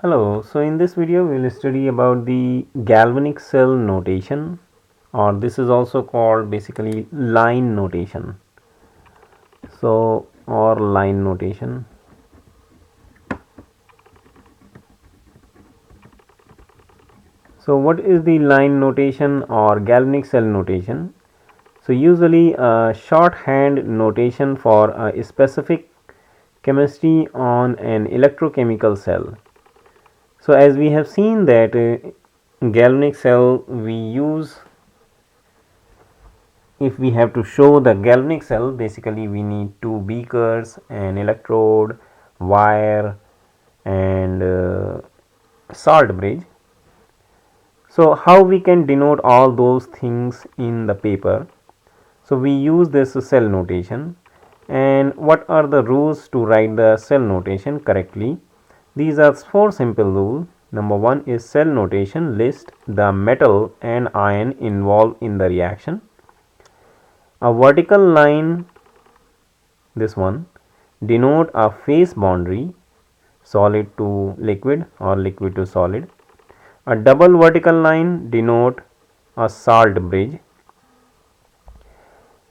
Hello, so in this video we will study about the galvanic cell notation, or this is also called basically line notation. So, or line notation. So, what is the line notation or galvanic cell notation? So, usually a shorthand notation for a specific chemistry on an electrochemical cell. So, as we have seen that galvanic cell we use, if we have to show the galvanic cell, basically we need two beakers, an electrode, wire, and salt bridge. So how we can denote all those things in the paper? So we use this cell notation. And what are the rules to write the cell notation correctly? These are four simple rules. Number one is cell notation list the metal and ion involved in the reaction. A vertical line, this one, denote a phase boundary, solid to liquid or liquid to solid. A double vertical line denote a salt bridge,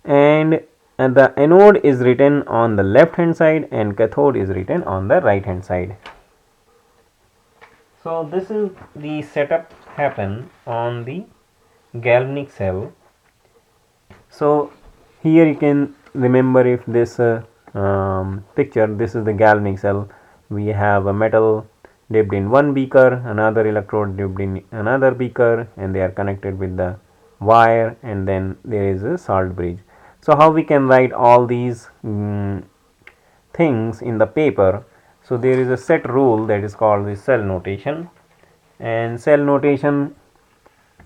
and the anode is written on the left hand side and cathode is written on the right hand side. So this is the setup happen on the galvanic cell. So here you can remember, if this picture, this is the galvanic cell. We have a metal dipped in one beaker, another electrode dipped in another beaker, and they are connected with the wire, and then there is a salt bridge. So how we can write all these things in the paper? So there is a set rule that is called the cell notation, and cell notation,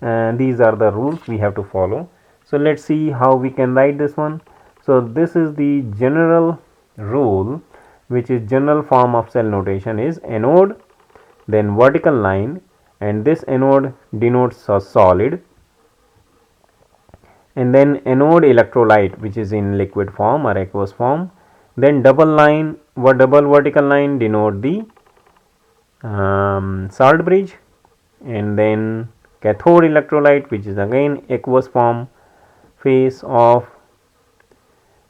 these are the rules we have to follow. So let's see how we can write this one. So this is the general rule, which is general form of cell notation is anode, then vertical line, and this anode denotes a solid, and then anode electrolyte, which is in liquid form or aqueous form, then double line, double vertical line denote the salt bridge, and then cathode electrolyte, which is again aqueous form phase of,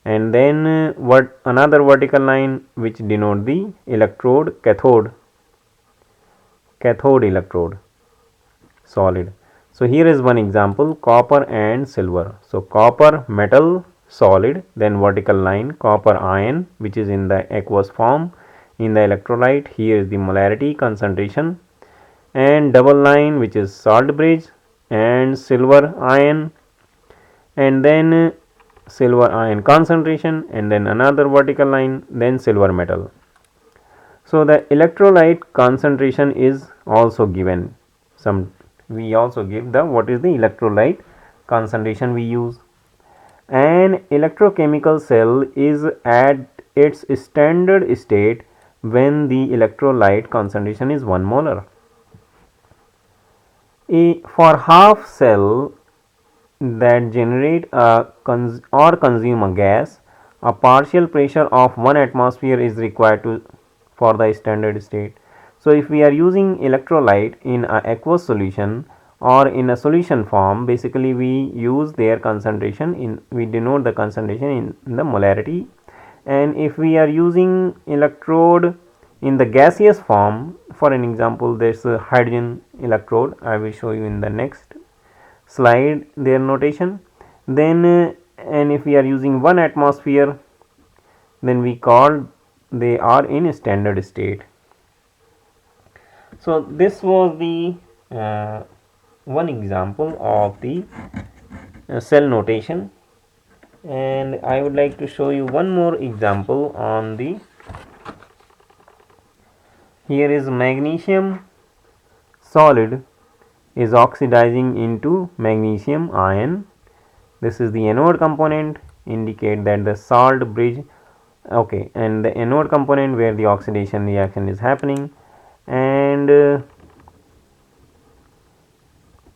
and then another vertical line which denote the electrode, cathode electrode solid. So here is one example, copper and silver. So copper metal solid, then vertical line copper ion, which is in the aqueous form in the electrolyte. Here is the molarity concentration, and double line which is salt bridge, and silver ion, and then silver ion concentration, and then another vertical line, then silver metal. So the electrolyte concentration is also given. We also give the what is the electrolyte concentration we use. An electrochemical cell is at its standard state when the electrolyte concentration is 1 molar. For half cell that generate or consume a gas, a partial pressure of 1 atmosphere is required for the standard state. So if we are using electrolyte in a aqueous solution or in a solution form, basically we use their concentration we denote the concentration in the molarity. And if we are using electrode in the gaseous form, for an example, there's a hydrogen electrode, I will show you in the next slide their notation. Then and if we are using 1 atmosphere, then we call they are in standard state. So this was the one example of the cell notation, and I would like to show you one more example on the, here is magnesium solid is oxidizing into magnesium ion. This is the anode component, indicate that the salt bridge, okay, and the anode component where the oxidation reaction is happening, and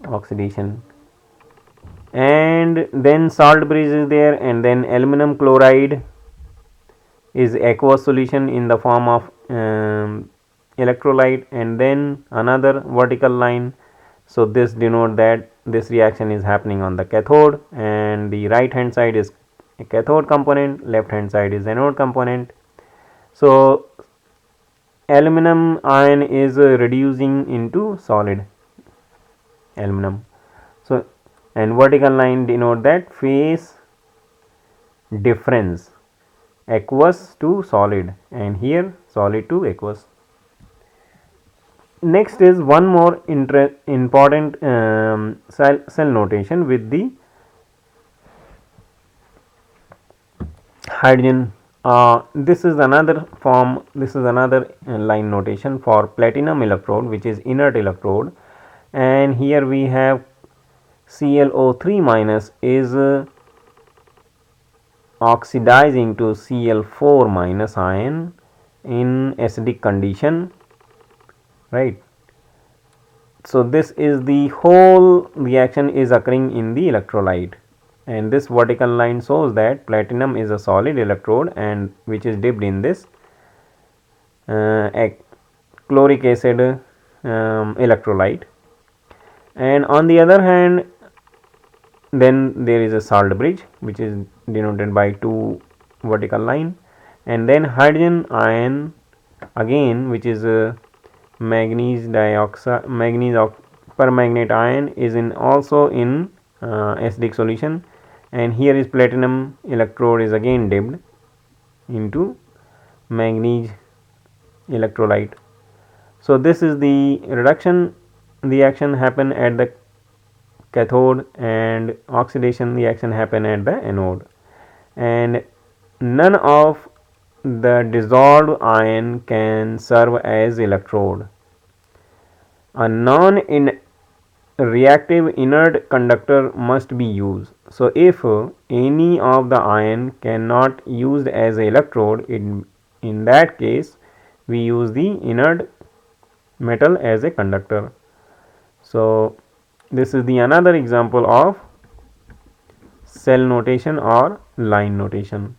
oxidation, and then salt bridge is there, and then aluminum chloride is aqueous solution in the form of electrolyte and then another vertical line. So this denote that this reaction is happening on the cathode, and the right hand side is a cathode component, left hand side is anode component. So aluminum ion is reducing into solid aluminum. So and vertical line denote that phase difference, aqueous to solid, and here solid to aqueous. Next is one more important cell notation with the hydrogen. This is another form, this is another line notation for platinum electrode, which is inert electrode, and here we have ClO3 minus is oxidizing to Cl4 minus ion in acidic condition, right. So this is the whole reaction is occurring in the electrolyte, and this vertical line shows that platinum is a solid electrode and which is dipped in this chloric acid electrolyte, and on the other hand then there is a salt bridge which is denoted by two vertical line, and then hydrogen ion again which is manganese dioxide, manganese permanganate ion is in also in acidic solution, and here is platinum electrode is again dipped into manganese electrolyte. So this is the reduction reaction happen at the cathode and oxidation reaction happen at the anode, and none of the dissolved ion can serve as electrode. A non-reactive inert conductor must be used. So if any of the ion cannot used as an electrode, in that case we use the inert metal as a conductor. So this is the another example of cell notation or line notation.